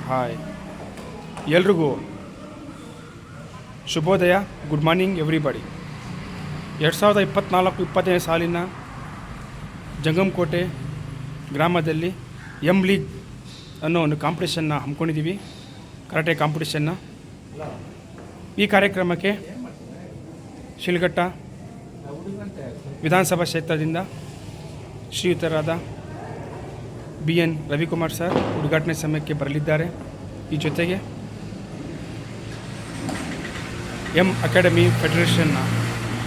Hi ಎಲ್ರಿಗೂ ಶುಭೋದಯ. Good morning everybody. 2024-25 ಸಾಲಿನ ಜಂಗಮಕೋಟೆ ಗ್ರಾಮದಲ್ಲಿ ಲೀಗ್ ಅನ್ನೋ ಒಂದು ಕಾಂಪಿಟೇಷನ್ನ ಹಮ್ಮಿಕೊಂಡಿದ್ದೀವಿ, ಕರಾಟೆ ಕಾಂಪಿಟೇಷನ್ನ. ಈ ಕಾರ್ಯಕ್ರಮಕ್ಕೆ ಶಿಲ್ಘಟ್ಟ ವಿಧಾನಸಭಾ ಕ್ಷೇತ್ರದಿಂದ ಶ್ರೀಯುತರಾದ BN ರವಿಕುಮಾರ್ ಸರ್ ಉದ್ಘಾಟನೆ ಸಮಯಕ್ಕೆ ಬರಲಿದ್ದಾರೆ. ಈ ಜೊತೆಗೆ ಅಕಾಡೆಮಿ ಫೆಡರೇಷನ್ನ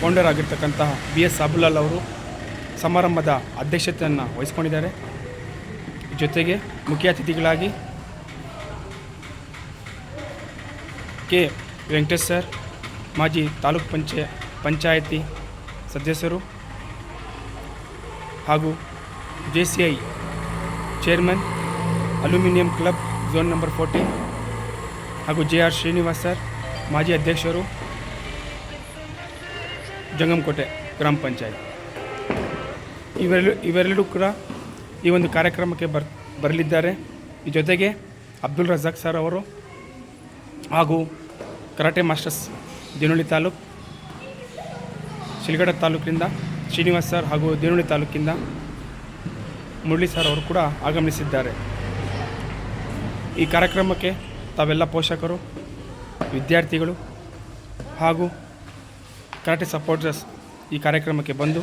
ಫೌಂಡರ್ ಆಗಿರ್ತಕ್ಕಂತಹ BS ಸಾಬುಲಾಲ್ ಅವರು ಸಮಾರಂಭದ ಅಧ್ಯಕ್ಷತೆಯನ್ನು ವಹಿಸ್ಕೊಂಡಿದ್ದಾರೆ. ಜೊತೆಗೆ ಮುಖ್ಯ ಅತಿಥಿಗಳಾಗಿ ಕೆ ವೆಂಕಟೇಶ್ ಸರ್, ಮಾಜಿ ತಾಲೂಕು ಪಂಚಾಯತಿ ಸದಸ್ಯರು ಹಾಗೂ JCI chairman, aluminium club zone number 14 ಹಾಗೂ JR ಶ್ರೀನಿವಾಸ್ ಸರ್, ಮಾಜಿ ಅಧ್ಯಕ್ಷರು ಜಂಗಮಕೋಟೆ ಗ್ರಾಮ ಪಂಚಾಯತ್, ಇವೆರಡೂ ಕೂಡ ಈ ಒಂದು ಕಾರ್ಯಕ್ರಮಕ್ಕೆ ಬರಲಿದ್ದಾರೆ. ಈ ಜೊತೆಗೆ ಅಬ್ದುಲ್ ರಜಾಕ್ ಸರ್ ಅವರು ಹಾಗೂ ಕರಾಟೆ ಮಾಸ್ಟರ್ಸ್ ದೇವನಹಳ್ಳಿ ತಾಲೂಕು, ಶಿಲ್ಘಟ್ಟ ತಾಲೂಕಿನಿಂದ ಶ್ರೀನಿವಾಸ್ ಸರ್ ಹಾಗೂ ದೇವನಹಳ್ಳಿ ತಾಲೂಕಿಂದ ಮುರಳಿ ಸರ್ ಅವರು ಕೂಡ ಆಗಮಿಸಿದ್ದಾರೆ. ಈ ಕಾರ್ಯಕ್ರಮಕ್ಕೆ ತಾವೆಲ್ಲ ಪೋಷಕರು, ವಿದ್ಯಾರ್ಥಿಗಳು ಹಾಗೂ ಕರಾಟೆ ಸಪೋರ್ಟರ್ಸ್ ಈ ಕಾರ್ಯಕ್ರಮಕ್ಕೆ ಬಂದು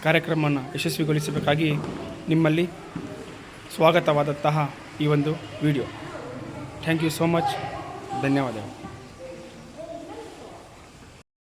ಕಾರ್ಯಕ್ರಮವನ್ನು ಯಶಸ್ವಿಗೊಳಿಸಬೇಕಾಗಿ ನಿಮ್ಮಲ್ಲಿ ಸ್ವಾಗತವಾದಂತಹ ಈ ಒಂದು video. Thank you so much. ಧನ್ಯವಾದಗಳು.